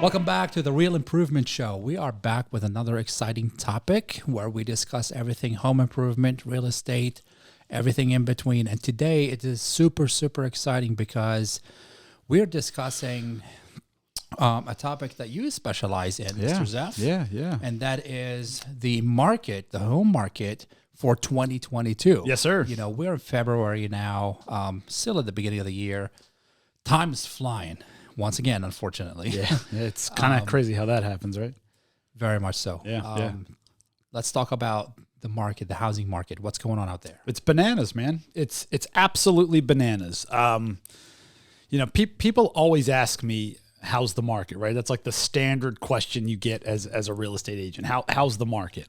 Welcome back to the Real Improvement Show. We are back with another exciting topic where we discuss everything home improvement, real estate, everything in between. And today it is super, super exciting because we're discussing a topic that you specialize in, Mr. Zeff. Yeah. And that is the market, the home market for 2022. Yes, sir. You know, we're in February now, still at the beginning of the year. Time is flying. Once again, unfortunately. Yeah, it's kind of crazy how that happens, right? Very much so. Yeah. Let's talk about the market, the housing market. What's going on out there? It's bananas, man. It's absolutely bananas. People always ask me, how's the market, right? That's like the standard question you get as a real estate agent. How's the market?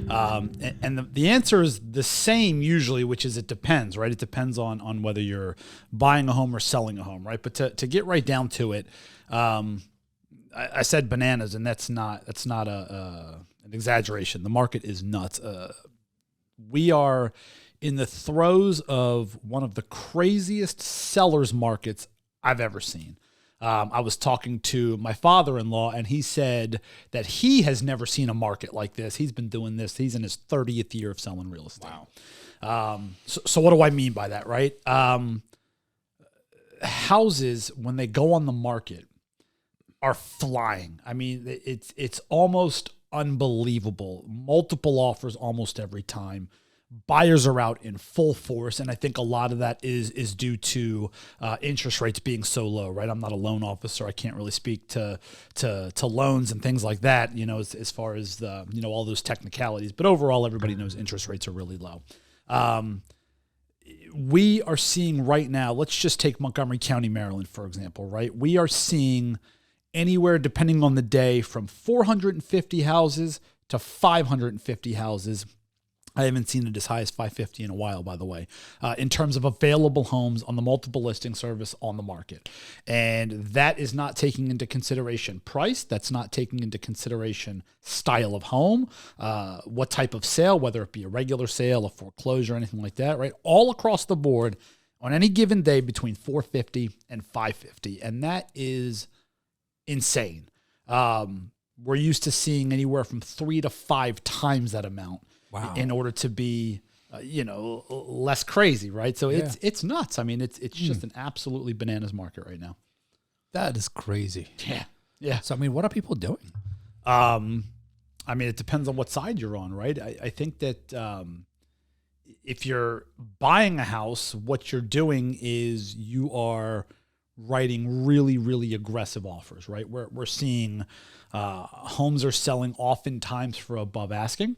And the answer is the same usually, which is it depends, right? It depends on whether you're buying a home or selling a home, right? But to get right down to it, I said bananas, and that's not an exaggeration. The market is nuts. We are in the throes of one of the craziest sellers markets I've ever seen. I was talking to my father-in-law, and he said that he has never seen a market like this. He's been doing this. He's in his 30th year of selling real estate. Wow. So what do I mean by that, right? Houses, when they go on the market, are flying. I mean, it's almost unbelievable. Multiple offers almost every time. Buyers are out in full force, and I think a lot of that is due to interest rates being so low, right? I'm not a loan officer. I can't really speak to loans and things like that, as far as all those technicalities. But overall, everybody knows interest rates are really low. We are seeing right now, let's just take Montgomery County, Maryland, for example, right? We are seeing anywhere, depending on the day, from 450 houses to 550 houses. I haven't seen it as high as 550 in a while, by the way, in terms of available homes on the multiple listing service on the market. And that is not taking into consideration price. That's not taking into consideration style of home, what type of sale, whether it be a regular sale, a foreclosure, anything like that, right? All across the board on any given day between 450 and 550. And that is insane. We're used to seeing anywhere from 3 to 5 times that amount. Wow. In order to be, less crazy, right? So it's nuts. I mean, it's just an absolutely bananas market right now. That is crazy. Yeah. So, I mean, what are people doing? I mean, it depends on what side you're on, right? I think that if you're buying a house, what you're doing is you are writing really, really aggressive offers, right? We're seeing homes are selling oftentimes for above asking.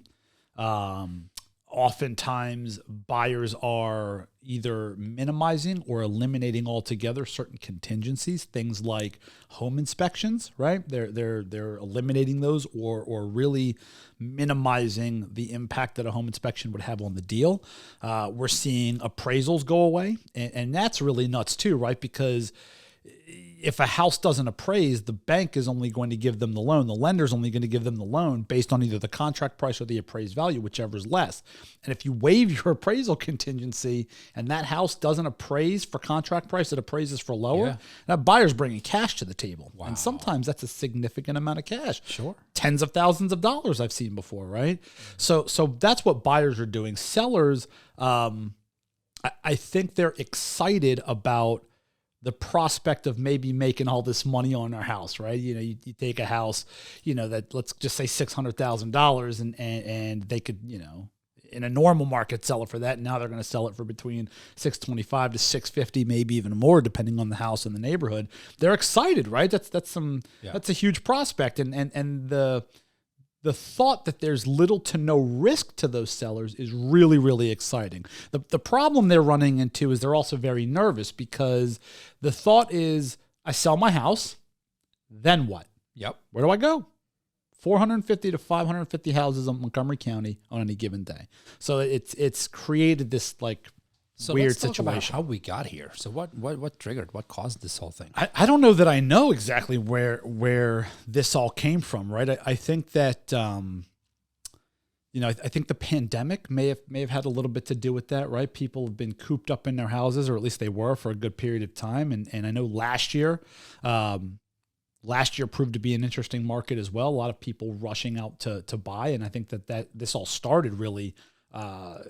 Oftentimes buyers are either minimizing or eliminating altogether certain contingencies, things like home inspections, right? They're eliminating those or really minimizing the impact that a home inspection would have on the deal. We're seeing appraisals go away, and that's really nuts too, right? Because if a house doesn't appraise, the bank is only going to give them the loan. The lender's only going to give them the loan based on either the contract price or the appraised value, whichever is less. And if you waive your appraisal contingency and that house doesn't appraise for contract price, it appraises for lower, that buyer's bringing cash to the table. Wow. And sometimes that's a significant amount of cash. Sure. Tens of thousands of dollars I've seen before, right? So that's what buyers are doing. Sellers, I think they're excited about the prospect of maybe making all this money on our house, right? You take a house, that let's just say $600,000 and they could, in a normal market sell it for that. Now they're going to sell it for between $625 to $650, maybe even more, depending on the house and the neighborhood. They're excited, right? That's a huge prospect. And the thought that there's little to no risk to those sellers is really, really exciting. The problem they're running into is they're also very nervous because the thought is, I sell my house, then what? Yep. Where do I go? 450 to 550 houses in Montgomery County on any given day. So it's created this weird let's talk situation. about how we got here. So what triggered? What caused this whole thing? I don't know that I know exactly where this all came from, right? I think that I think the pandemic may have had a little bit to do with that, right? People have been cooped up in their houses, or at least they were for a good period of time. And I know last year, Last year proved to be an interesting market as well. A lot of people rushing out to buy, and I think that this all started really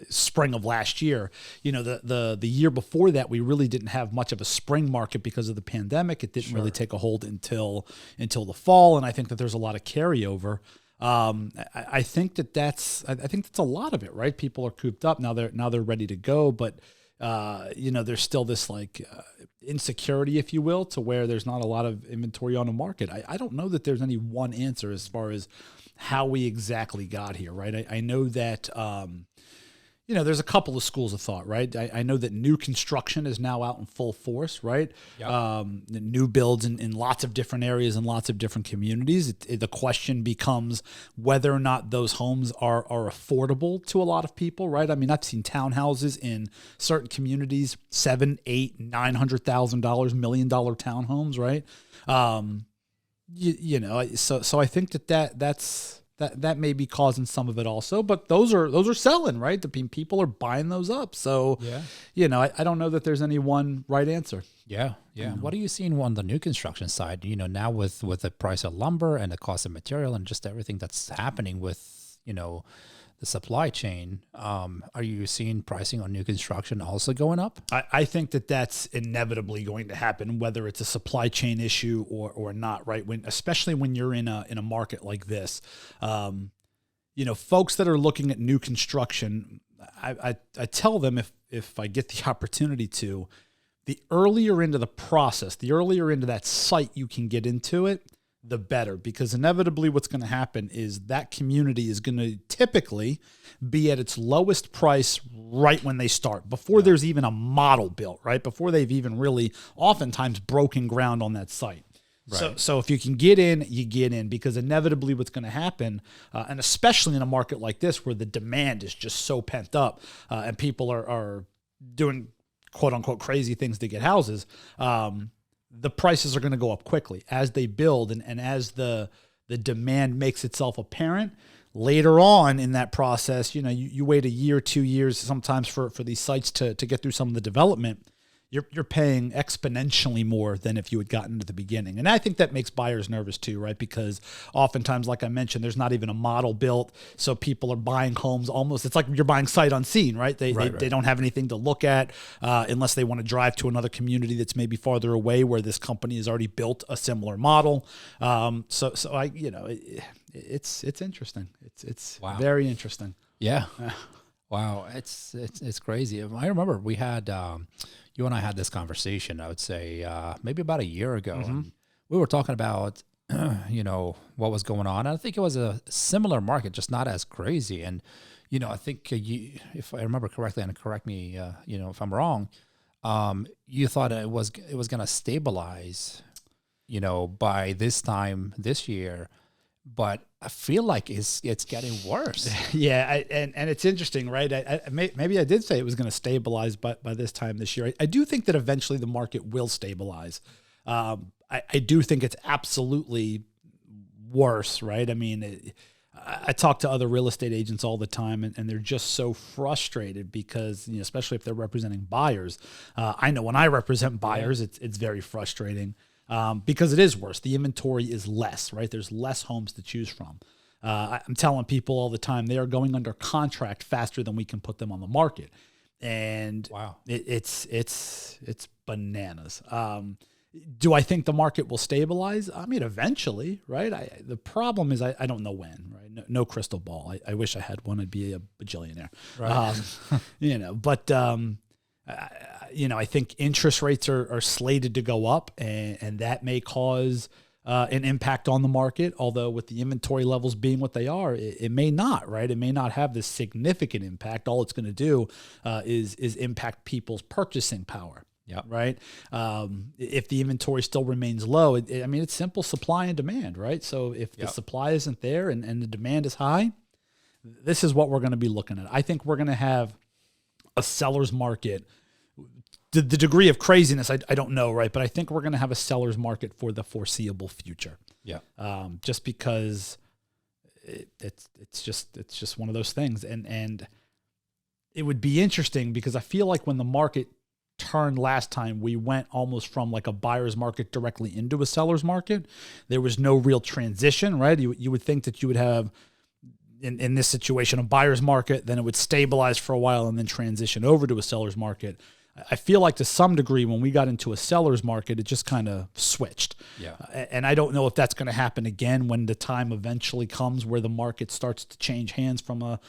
spring of last year. The year before that, we really didn't have much of a spring market because of the pandemic. It didn't really take a hold until the fall, and I think that there's a lot of carryover. I think that's a lot of it, right? People are cooped up now. They're ready to go, but there's still this insecurity, if you will, to where there's not a lot of inventory on the market. I don't know that there's any one answer as far as how we exactly got here, right? I know that, there's a couple of schools of thought, right? I know that new construction is now out in full force, right? Yep. New builds in lots of different areas and lots of different communities. The question becomes whether or not those homes are affordable to a lot of people, right? I mean, I've seen townhouses in certain communities, $700,000, $800,000, $900,000, $1 million townhomes, right? So I think that may be causing some of it also, but those are selling, right? People are buying those up. So, I don't know that there's any one right answer. Yeah. What are you seeing on the new construction side? Now with the price of lumber and the cost of material and just everything that's happening with, the supply chain, are you seeing pricing on new construction also going up? I think that's inevitably going to happen, whether it's a supply chain issue or not, right? Especially when you're in a market like this, folks that are looking at new construction, I tell them if I get the opportunity to, the earlier into the process, the earlier into that site you can get into it, the better, because inevitably what's going to happen is that community is going to typically be at its lowest price right when they start, before there's even a model built, right? Before they've even really oftentimes broken ground on that site. Right. So if you can get in, you get in, because inevitably what's going to happen, and especially in a market like this where the demand is just so pent up and people are doing quote unquote crazy things to get houses, the prices are going to go up quickly as they build and as the demand makes itself apparent. Later on in that process, you wait a year, 2 years sometimes for these sites to get through some of the development. You're paying exponentially more than if you had gotten at the beginning. And I think that makes buyers nervous too, right? Because oftentimes, like I mentioned, there's not even a model built. So people are buying homes almost, it's like you're buying sight unseen, right? They don't have anything to look at unless they want to drive to another community that's maybe farther away where this company has already built a similar model. So it's interesting. It's very interesting. Yeah. Wow. It's crazy. I remember we had, you and I had this conversation, I would say, maybe about a year ago. Mm-hmm. And we were talking about, what was going on. I think it was a similar market, just not as crazy. And, I think if I remember correctly, and correct me, if I'm wrong, you thought it was going to stabilize, by this time this year. But I feel like it's getting worse. Yeah, and it's interesting, right? Maybe I did say it was going to stabilize, but by this time this year, I do think that eventually the market will stabilize. I do think it's absolutely worse, right? I mean, I talk to other real estate agents all the time, and they're just so frustrated because, especially if they're representing buyers. I know when I represent buyers, it's very frustrating. Because it is worse. The inventory is less, right? There's less homes to choose from. I'm telling people all the time, they are going under contract faster than we can put them on the market. And wow, it's bananas. Do I think the market will stabilize? I mean, eventually, right? The problem is I don't know when, right? No crystal ball. I wish I had one. I'd be a bajillionaire. Right. But I think interest rates are slated to go up, and that may cause an impact on the market. Although with the inventory levels being what they are, it may not, right? It may not have this significant impact. All it's going to do is impact people's purchasing power. Yeah. Right. If the inventory still remains low, it's simple supply and demand, right? So if the supply isn't there and the demand is high, this is what we're going to be looking at. I think we're going to have a seller's market. The degree of craziness, I don't know, right? But I think we're going to have a seller's market for the foreseeable future. Yeah. Just because it's just one of those things, and it would be interesting because I feel like when the market turn last time, we went almost from like a buyer's market directly into a seller's market. There was no real transition, right? You would think that you would have, in this situation, a buyer's market, then it would stabilize for a while and then transition over to a seller's market. I feel like to some degree when we got into a seller's market, it just kind of switched. Yeah. And I don't know if that's going to happen again when the time eventually comes where the market starts to change hands from a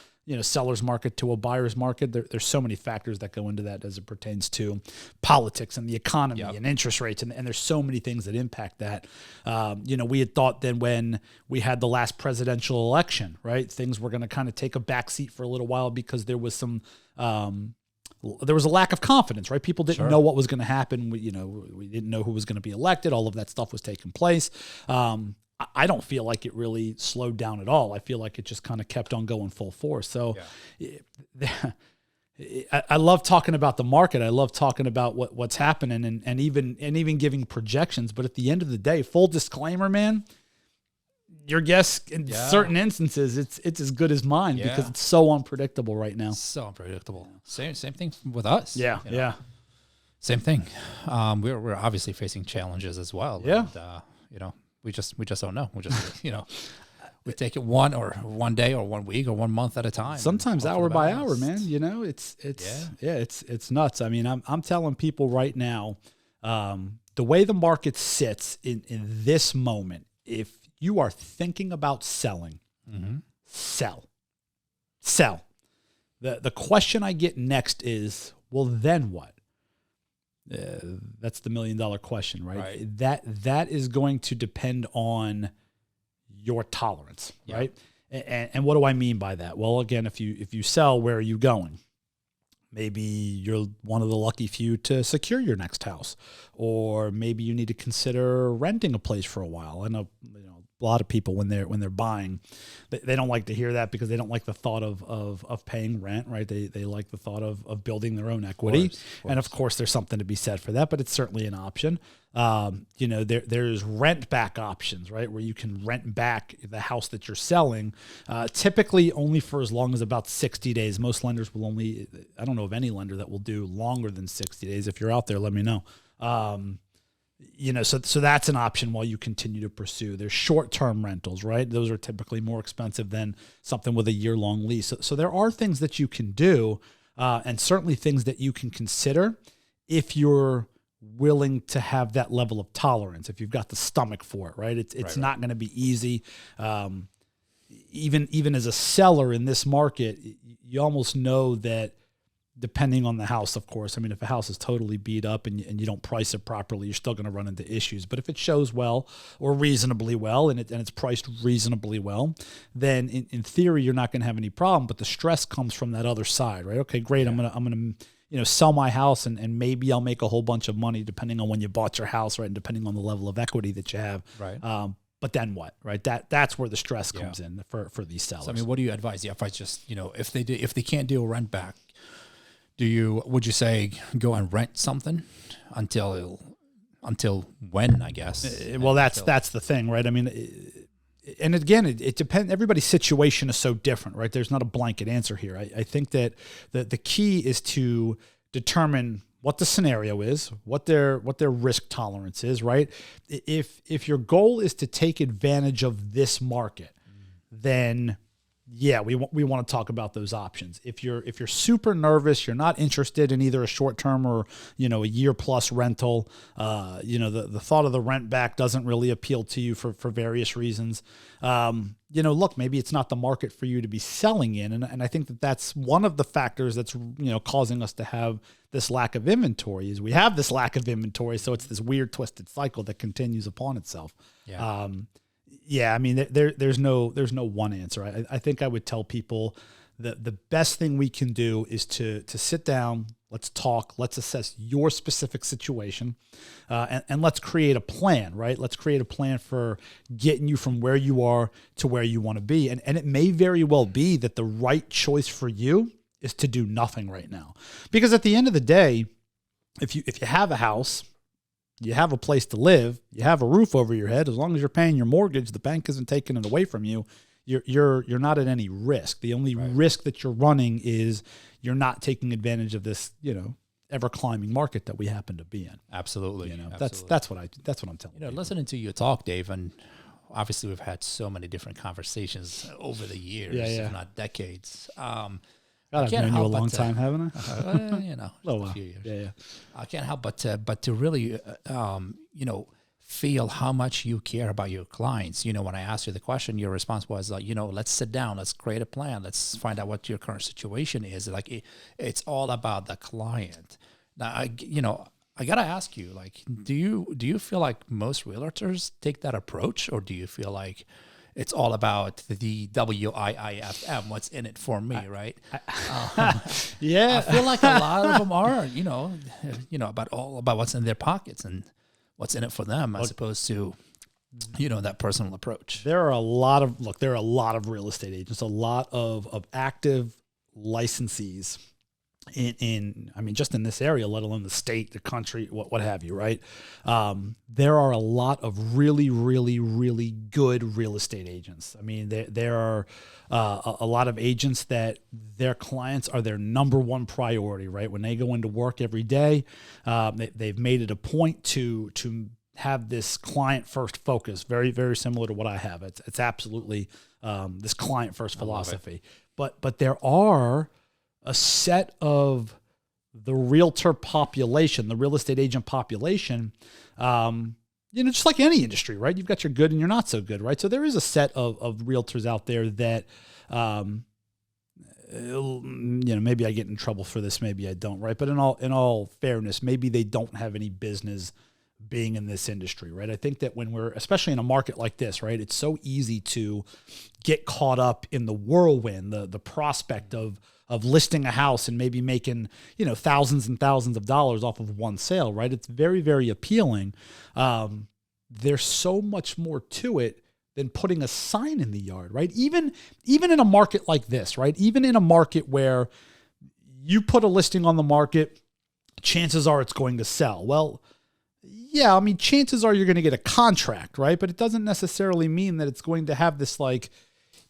seller's market to a buyer's market. There's so many factors that go into that as it pertains to politics and the economy and interest rates. And there's so many things that impact that. We had thought then when we had the last presidential election, right, things were going to kind of take a backseat for a little while because there was some, there was a lack of confidence, right? People didn't know what was going to happen. We didn't know who was going to be elected. All of that stuff was taking place. I don't feel like it really slowed down at all. I feel like it just kind of kept on going full force. So I love talking about the market. I love talking about what's happening and even giving projections. But at the end of the day, full disclaimer, man, your guess in certain instances, it's as good as mine because it's so unpredictable right now. So unpredictable. Same thing with us. Yeah. Same thing. We're obviously facing challenges as well. Yeah. And, we just don't know. We just we take it one day or 1 week or 1 month at a time. Sometimes hour by hour, man. It's nuts. I mean, I'm telling people right now, the way the market sits in this moment, if you are thinking about selling, sell. The question I get next is, well, then what? That's the $1 million question, right? That is going to depend on your tolerance, right? And what do I mean by that? Well, again, if you sell, where are you going? Maybe you're one of the lucky few to secure your next house, or maybe you need to consider renting a place for a while. I know, a lot of people when they're buying, they don't like to hear that because they don't like the thought of paying rent, right? They like the thought of building their own equity. Of course. And of course there's something to be said for that, but it's certainly an option. There's rent back options, right? Where you can rent back the house that you're selling, typically only for as long as about 60 days. Most lenders will I don't know of any lender that will do longer than 60 days. If you're out there, let me know. So that's an option while you continue to pursue. There's short-term rentals, right? Those are typically more expensive than something with a year-long lease. So there are things that you can do, and certainly things that you can consider if you're willing to have that level of tolerance, if you've got the stomach for it, right? It's not going to be easy. Even as a seller in this market, you almost know that, depending on the house, of course. I mean, if a house is totally beat up and you don't price it properly, you're still going to run into issues. But if it shows well or reasonably well and it's priced reasonably well, then in theory, you're not going to have any problem. But the stress comes from that other side, right? Okay, great. Yeah. I'm gonna sell my house and maybe I'll make a whole bunch of money depending on when you bought your house, right? And depending on the level of equity that you have. Right. But then what, right? That's where the stress comes in for these sellers. So, I mean, what do you advise? If I just, if they can't do a rent back, would you say go and rent something until when, I guess? Well, that's the thing, right? I mean, and again, it depends. Everybody's situation is so different, right? There's not a blanket answer here. I think that the key is to determine what the scenario is, what their risk tolerance is, right? If your goal is to take advantage of this market, then we want to talk about those options. If you're super nervous, you're not interested in either a short term or a year plus rental. The thought of the rent back doesn't really appeal to you for various reasons. Look, maybe it's not the market for you to be selling in, and I think that's one of the factors that's causing us to have this lack of inventory. Is we have this lack of inventory, so it's this weird twisted cycle that continues upon itself. I mean, there's no one answer. I think I would tell people that the best thing we can do is to sit down, let's talk, let's assess your specific situation, and let's create a plan, right? Let's create a plan for getting you from where you are to where you want to be. And it may very well be that the right choice for you is to do nothing right now. Because at the end of the day, if you have a house, you have a place to live, you have a roof over your head, as long as you're paying your mortgage, the bank isn't taking it away from you, you're not at any risk. The only risk that you're running is you're not taking advantage of this, ever climbing market that we happen to be in. Absolutely. You know, Absolutely. that's what I'm telling you. Listening to you talk, Dave, and obviously we've had so many different conversations over the years, if not decades. God, I've known you a long time, haven't I? A few years. Yeah. I can't help but to really, feel how much you care about your clients. When I asked you the question, your response was like, let's sit down, let's create a plan, let's find out what your current situation is. Like it's all about the client. Now, I gotta ask you, like, do you feel like most realtors take that approach, or do you feel like it's all about the WIIFM, what's in it for me, right? Yeah. I feel like a lot of them are, about what's in their pockets and what's in it for them, as opposed to, that personal approach. There are a lot of real estate agents, a lot of active licensees just in this area, let alone the state, the country, what have you, right? There are a lot of really, really, really good real estate agents. I mean, there are a lot of agents that their clients are their number one priority, right? When they go into work every day, they've made it a point to have this client first focus, very, very similar to what I have. It's absolutely this client first philosophy. But there are a set of the realtor population, the real estate agent population, just like any industry, right? You've got your good and your not so good, right? So there is a set of realtors out there that, maybe I get in trouble for this, maybe I don't, right? But in all fairness, maybe they don't have any business being in this industry, right? I think that when we're, especially in a market like this, right, it's so easy to get caught up in the whirlwind, the prospect of listing a house and maybe making, thousands and thousands of dollars off of one sale, right? It's very, very appealing. There's so much more to it than putting a sign in the yard, right? Even in a market like this, right? Even in a market where you put a listing on the market, chances are it's going to sell. Well, yeah, chances are you're going to get a contract, right? But it doesn't necessarily mean that it's going to have this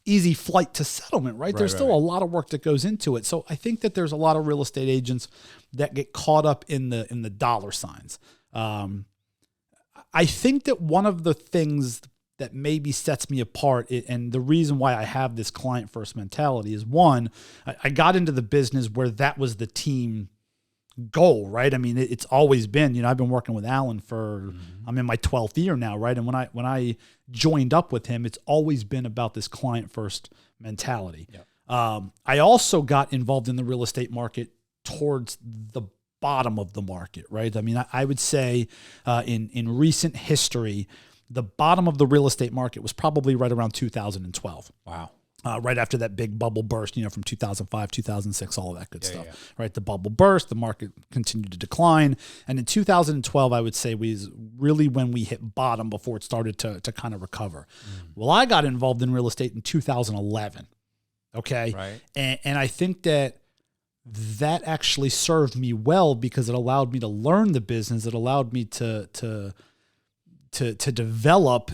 easy flight to settlement, right? There's still a lot of work that goes into it. So I think that there's a lot of real estate agents that get caught up in the dollar signs. I think that one of the things that maybe sets me apart, and the reason why I have this client first mentality, is one, I got into the business where that was the team goal, right? It's always been, I've been working with Alan for, I'm in my 12th year now, right? And when I joined up with him, it's always been about this client first mentality. Yep. I also got involved in the real estate market towards the bottom of the market, right? I would say in recent history, the bottom of the real estate market was probably right around 2012. Wow. Right after that big bubble burst, from 2005, 2006, all of that good stuff, right? The bubble burst, the market continued to decline. And in 2012, I would say was really when we hit bottom before it started to kind of recover. Well, I got involved in real estate in 2011. Okay. Right. And I think that actually served me well because it allowed me to learn the business. It allowed me to develop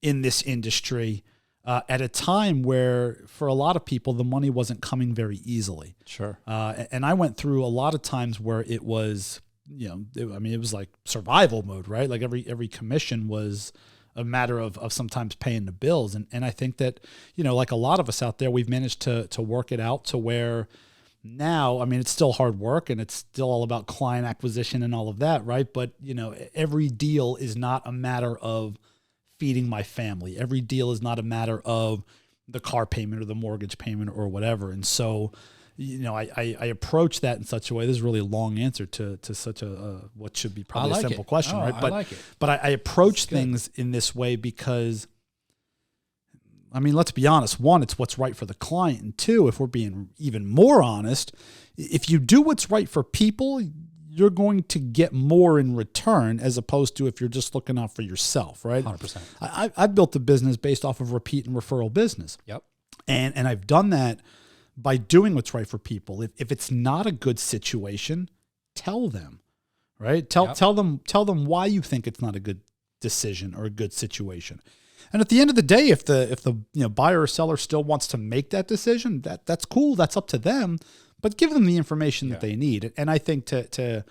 in this industry at a time where, for a lot of people, the money wasn't coming very easily. Sure. And I went through a lot of times where it was, it was like survival mode, right? Like every commission was a matter of sometimes paying the bills. And I think that, like a lot of us out there, we've managed to work it out to where now, it's still hard work and it's still all about client acquisition and all of that, right? But, every deal is not a matter of feeding my family. Every deal is not a matter of the car payment or the mortgage payment or whatever. And so, I approach that in such a way. This is really a long answer to such a what should be probably a simple question, right? But I like it. But I approach things in this way because, let's be honest. One, it's what's right for the client. And two, if we're being even more honest, if you do what's right for people, you're going to get more in return as opposed to if you're just looking out for yourself, right? 100%. I've built a business based off of repeat and referral business. Yep. And I've done that by doing what's right for people. If it's not a good situation, tell them, right? Tell them why you think it's not a good decision or a good situation. And at the end of the day, if the buyer or seller still wants to make that decision, that's cool. That's up to them. but give them the information that they need. And I think to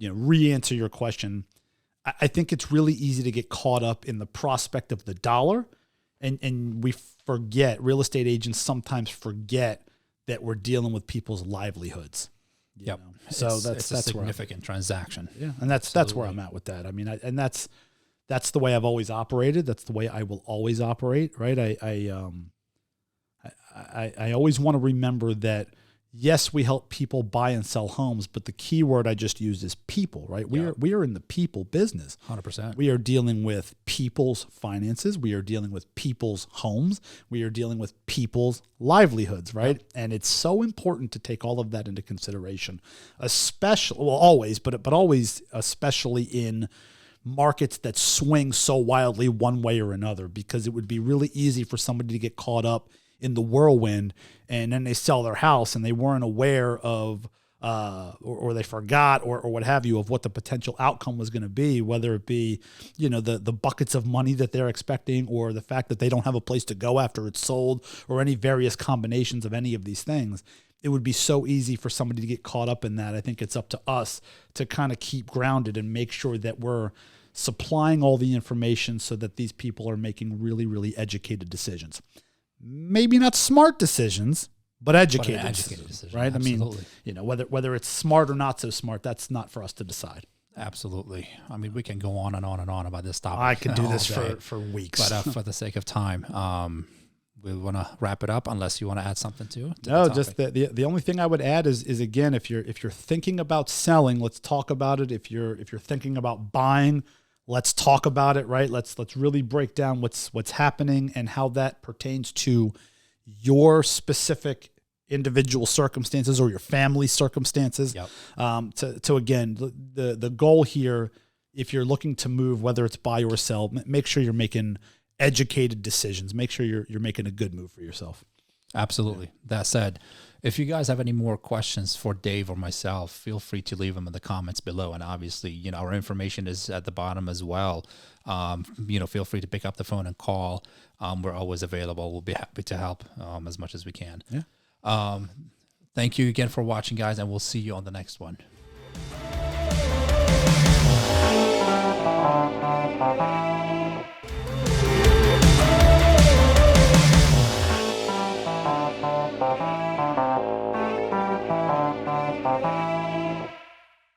re-answer your question, I think it's really easy to get caught up in the prospect of the dollar, and we forget, real estate agents sometimes forget that we're dealing with people's livelihoods. Yep. So that's a significant transaction. Yeah. And that's where I'm at with that. I mean, and that's the way I've always operated. That's the way I will always operate. Right. I always want to remember that, yes, we help people buy and sell homes, but the key word I just used is people, right? We are in the people business. 100%. We are dealing with people's finances. We are dealing with people's homes. We are dealing with people's livelihoods, right? Yep. And it's so important to take all of that into consideration, especially, well, always, but always, especially in markets that swing so wildly one way or another, because it would be really easy for somebody to get caught up in the whirlwind, and then they sell their house and they weren't aware of, or they forgot, or what have you, of what the potential outcome was going to be, whether it be, the buckets of money that they're expecting, or the fact that they don't have a place to go after it's sold, or any various combinations of any of these things. It would be so easy for somebody to get caught up in that. I think it's up to us to kind of keep grounded and make sure that we're supplying all the information so that these people are making really, really educated decisions. Maybe not smart decisions, but educated decisions, right? Absolutely. I mean, whether it's smart or not so smart, that's not for us to decide. Absolutely. I mean, we can go on and on and on about this topic. I could do this for weeks. But for the sake of time, we want to wrap it up, unless you want to add something to No, just the only thing I would add is again, if you're thinking about selling, let's talk about it. If you're thinking about buying, let's talk about it, right? Let's really break down what's happening and how that pertains to your specific individual circumstances or your family circumstances. Yep. To again, the goal here, if you're looking to move, whether it's buy or sell, make sure you're making educated decisions. Make sure you're making a good move for yourself. Absolutely. That said, if you guys have any more questions for Dave or myself, feel free to leave them in the comments below. And obviously, our information is at the bottom as well. Feel free to pick up the phone and call. We're always available. We'll be happy to help as much as we can. Yeah. Thank you again for watching, guys, and we'll see you on the next one.